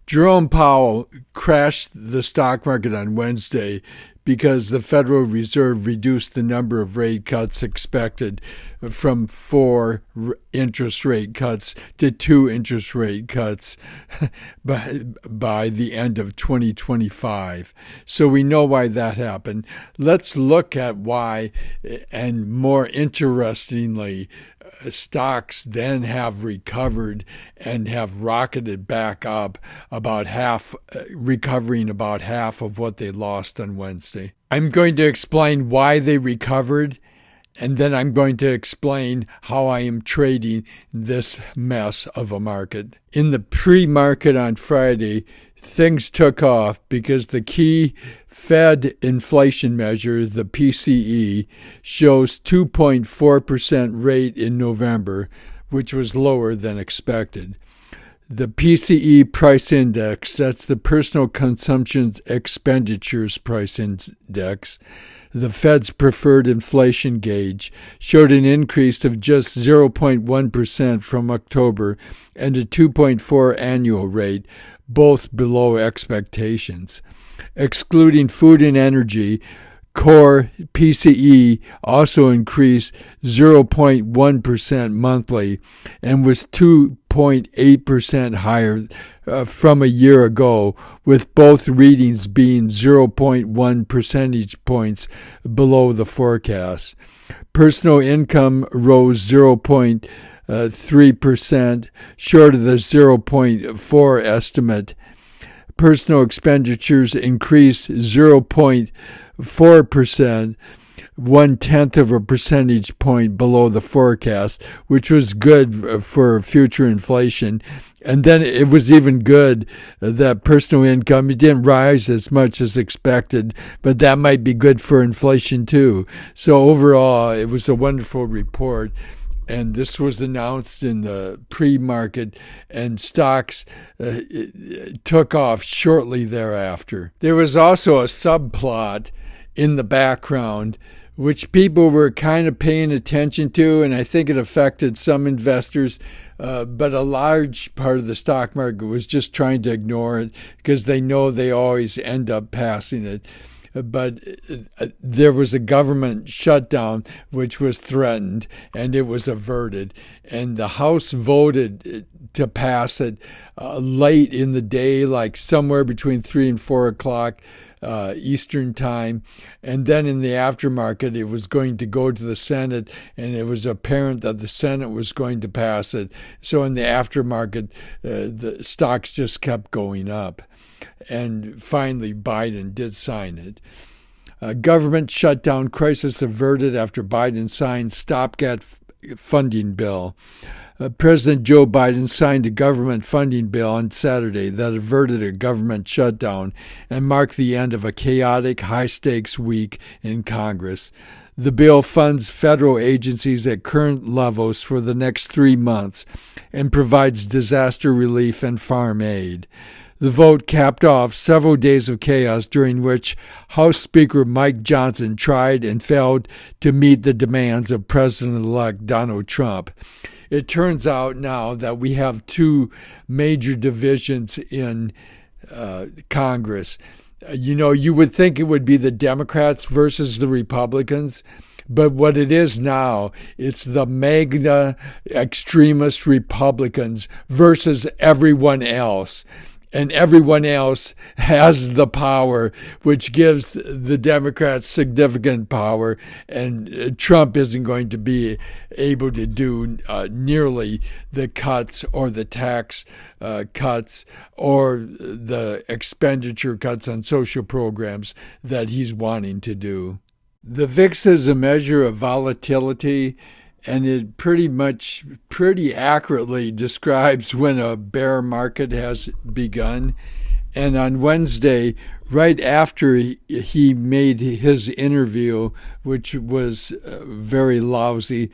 Jerome Powell crashed the stock market on Wednesday because the Federal Reserve reduced the number of rate cuts expected from 4 interest rate cuts to 2 interest rate cuts by the end of 2025. So we know why that happened. Let's look at why, and more interestingly, stocks then have recovered and have rocketed back up recovering about half of what they lost on Wednesday. I'm going to explain why they recovered, and then I'm going to explain how I am trading this mess of a market. In the pre-market on Friday, things took off because the key Fed inflation measure, the PCE, shows 2.4% rate in November, which was lower than expected. The PCE price index, that's the personal consumption expenditures price index, the Fed's preferred inflation gauge, showed an increase of just 0.1% from October and a 2.4 annual rate, both below expectations. Excluding food and energy, core PCE also increased 0.1% monthly and was 2.8% higher from a year ago, with both readings being 0.1 percentage points below the forecast. Personal income rose 0.3%, short of the 0.4 estimate. Personal expenditures increased 0.4%, 1/10 of a percentage point below the forecast, which was good for future inflation. And then it was even good that personal income, it didn't rise as much as expected, but that might be good for inflation too. So overall, it was a wonderful report. And this was announced in the pre-market, and stocks took off shortly thereafter. There was also a subplot in the background, which people were kind of paying attention to, and I think it affected some investors, but a large part of the stock market was just trying to ignore it because they know they always end up passing it. But there was a government shutdown which was threatened, and it was averted. And the House voted to pass it late in the day, like somewhere between 3 and 4 o'clock Eastern time. And then in the aftermarket, it was going to go to the Senate, and it was apparent that the Senate was going to pass it. So in the aftermarket, the stocks just kept going up. And finally, Biden did sign it. Government shutdown crisis averted after Biden signed stopgap funding bill. President Joe Biden signed a government funding bill on Saturday that averted a government shutdown and marked the end of a chaotic, high-stakes week in Congress. The bill funds federal agencies at current levels for the next 3 months and provides disaster relief and farm aid. The vote capped off several days of chaos during which House Speaker Mike Johnson tried and failed to meet the demands of President-elect Donald Trump. It turns out now that we have 2 major divisions in Congress. You would think it would be the Democrats versus the Republicans, but what it is now, it's the MAGA extremist Republicans versus everyone else. And everyone else has the power, which gives the Democrats significant power, and Trump isn't going to be able to do nearly the cuts or the tax cuts or the expenditure cuts on social programs that he's wanting to do. The VIX is a measure of volatility, and it pretty accurately describes when a bear market has begun. And on Wednesday, right after he made his interview, which was very lousy,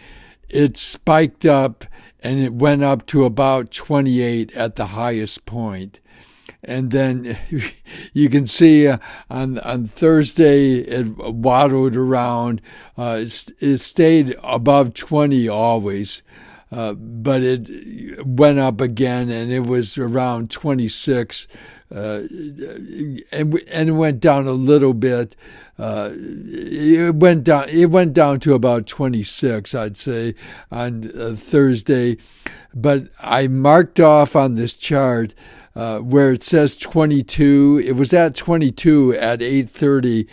it spiked up and it went up to about 28 at the highest point. And then you can see on Thursday it waddled around. It stayed above 20 always. but it went up again, and it was around 26, and it went down a little bit. It went down to about 26, I'd say, on Thursday. But I marked off on this chart where it says 22. It was at 22 at 8:30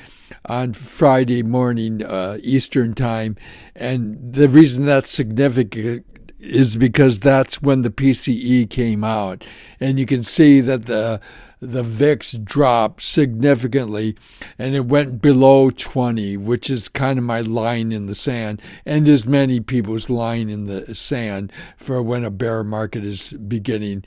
on Friday morning Eastern time, and the reason that's significant is because that's when the PCE came out, and you can see that the VIX dropped significantly, and it went below 20, which is kind of my line in the sand, and is many people's line in the sand for when a bear market is beginning.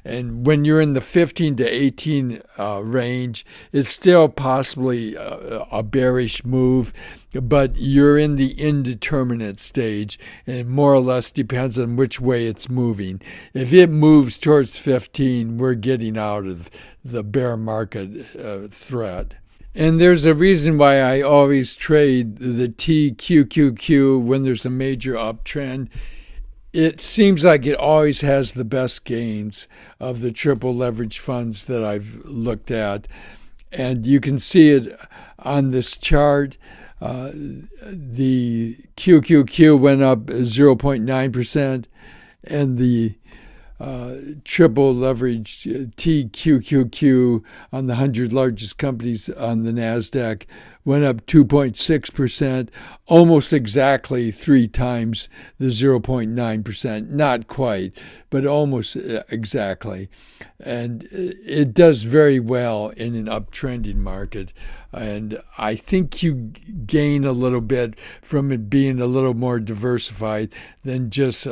And when you're in the 15 to 18 range, it's still possibly a bearish move, but you're in the indeterminate stage, and it more or less depends on which way it's moving. If it moves towards 15, we're getting out of the bear market threat. And there's a reason why I always trade the TQQQ when there's a major uptrend. It seems like it always has the best gains of the triple leverage funds that I've looked at. And you can see it on this chart. The QQQ went up 0.9%, and the triple leverage TQQQ on the 100 largest companies on the NASDAQ went up 2.6%, almost exactly 3 times the 0.9%. Not quite, but almost exactly. And it does very well in an uptrending market. And I think you gain a little bit from it being a little more diversified than just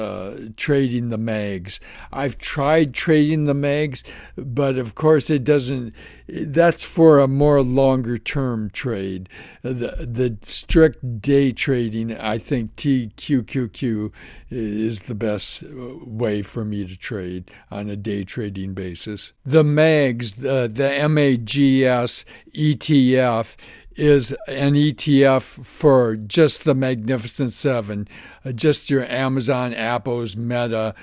trading the mags. I've tried trading the mags, but of course it doesn't. That's for a more longer term trade. The strict day trading, I think TQQQ is the best way for me to trade on a day trading basis. The mags, the MAGS ETF, is an ETF for just the Magnificent Seven, just your Amazon, Apple's, Meta,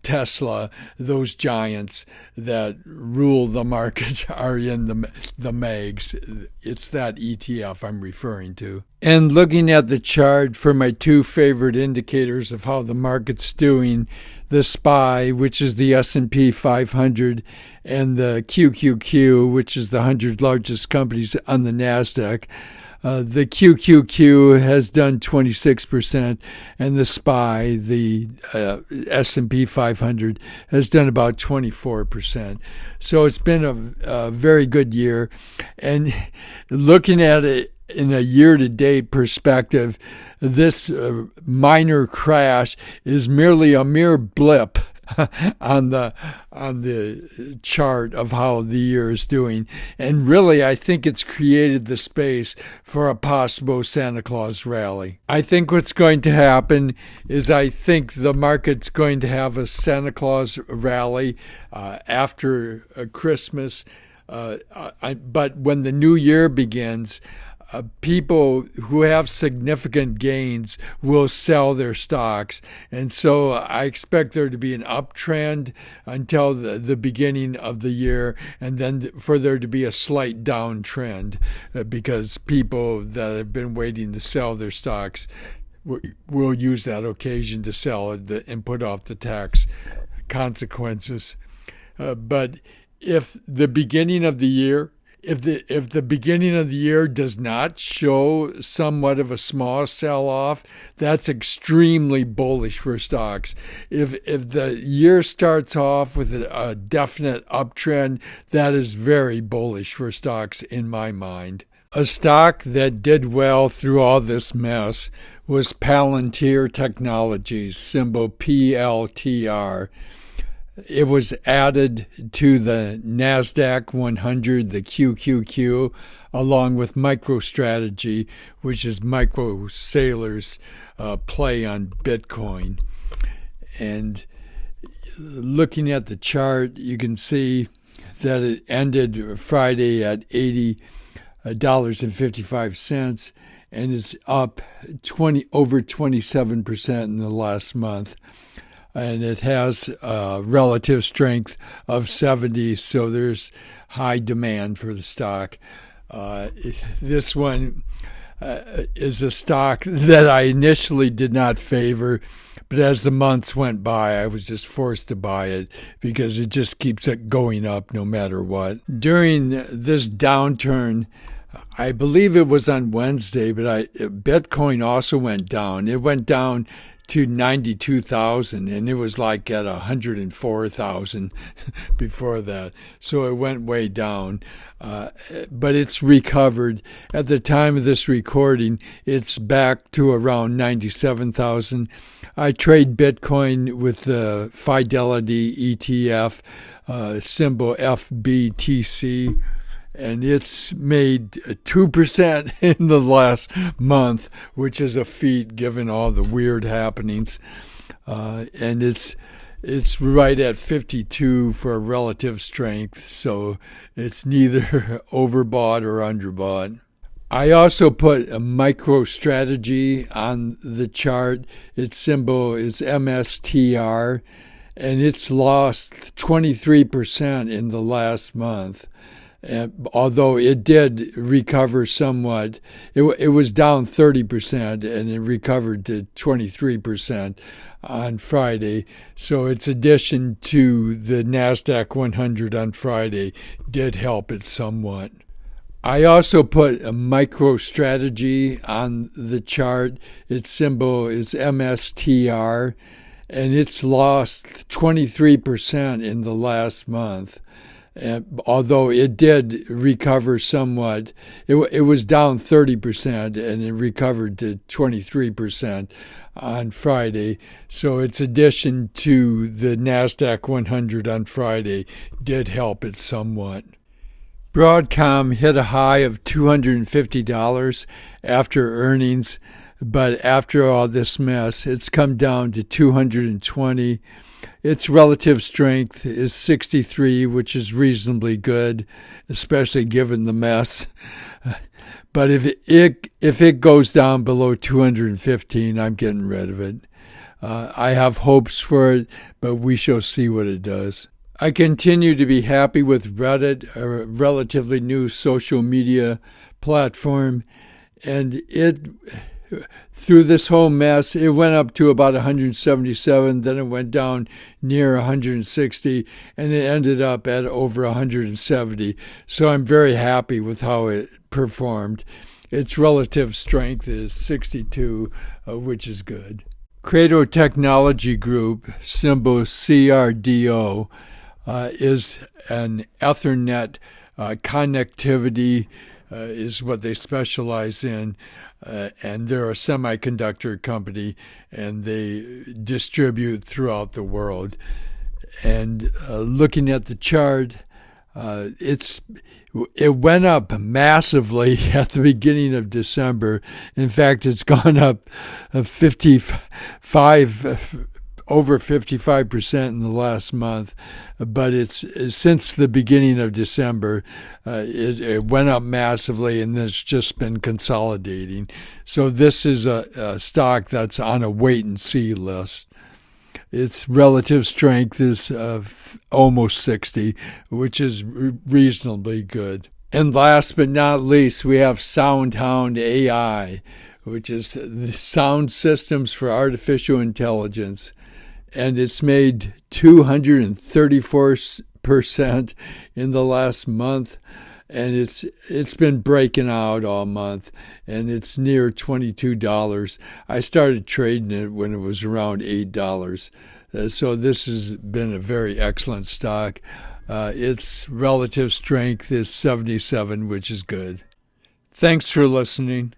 Tesla, those giants that rule the market are in the MAGs. It's that ETF I'm referring to. And looking at the chart for my 2 favorite indicators of how the market's doing, the SPY, which is the S&P 500, and the QQQ, which is the 100 largest companies on the NASDAQ. The QQQ has done 26%, and the SPY, the S&P 500, has done about 24%. So it's been a very good year. And looking at it in a year-to-date perspective, this minor crash is merely a mere blip on the chart of how the year is doing. And really, I think it's created the space for a possible Santa Claus rally. I think what's going to happen is I think the market's going to have a Santa Claus rally after Christmas. But when the new year begins, people who have significant gains will sell their stocks. And so I expect there to be an uptrend until the beginning of the year, and then for there to be a slight downtrend because people that have been waiting to sell their stocks will use that occasion to sell it and put off the tax consequences. But if the beginning of the year If the beginning of the year does not show somewhat of a small sell-off, that's extremely bullish for stocks. If the year starts off with a definite uptrend, that is very bullish for stocks in my mind. A stock that did well through all this mess was Palantir Technologies, symbol PLTR. It was added to the NASDAQ 100, the QQQ, along with MicroStrategy, which is Micro Saylor's play on Bitcoin. And looking at the chart, you can see that it ended Friday at $80.55, and it's up over 27% in the last month. And it has a relative strength of 70, so there's high demand for the stock. This one is a stock that I initially did not favor, but as the months went by, I was just forced to buy it because it just keeps going up no matter what. During this downturn, I believe it was on Wednesday, but Bitcoin also went down. It went down to 92,000, and it was like at 104,000 before that. So it went way down, but it's recovered. At the time of this recording, it's back to around 97,000. I trade Bitcoin with the Fidelity ETF, symbol FBTC. And it's made 2% in the last month, which is a feat given all the weird happenings. And it's right at 52 for relative strength, so it's neither overbought or underbought. I also put a MicroStrategy on the chart. Its symbol is MSTR, and it's lost 23% in the last month. Although it did recover somewhat, it was down 30% and it recovered to 23% on Friday. So its addition to the NASDAQ 100 on Friday did help it somewhat. I also put a MicroStrategy on the chart. Its symbol is MSTR, and it's lost 23% in the last month. Although it did recover somewhat, it was down 30% and it recovered to 23% on Friday. So its addition to the NASDAQ 100 on Friday did help it somewhat. Broadcom hit a high of $250 after earnings, but after all this mess, it's come down to $220. Its relative strength is 63, which is reasonably good, especially given the mess. But if it goes down below 215, I'm getting rid of it. I have hopes for it, but we shall see what it does. I continue to be happy with Reddit, a relatively new social media platform, and through this whole mess, it went up to about 177, then it went down near 160, and it ended up at over 170. So I'm very happy with how it performed. Its relative strength is 62, which is good. Credo Technology Group, symbol CRDO, is an Ethernet connectivity, is what they specialize in. And they're a semiconductor company, and they distribute throughout the world. And looking at the chart, it went up massively at the beginning of December. In fact, it's gone up over 55% in the last month, but it's since the beginning of December, it went up massively, and it's just been consolidating. So this is a stock that's on a wait-and-see list. Its relative strength is almost 60, which is reasonably good. And last but not least, we have Soundhound AI, which is the sound systems for artificial intelligence. And it's made 234% in the last month, and it's been breaking out all month, and it's near $22. I started trading it when it was around $8. So this has been a very excellent stock. Its relative strength is 77, which is good. Thanks for listening.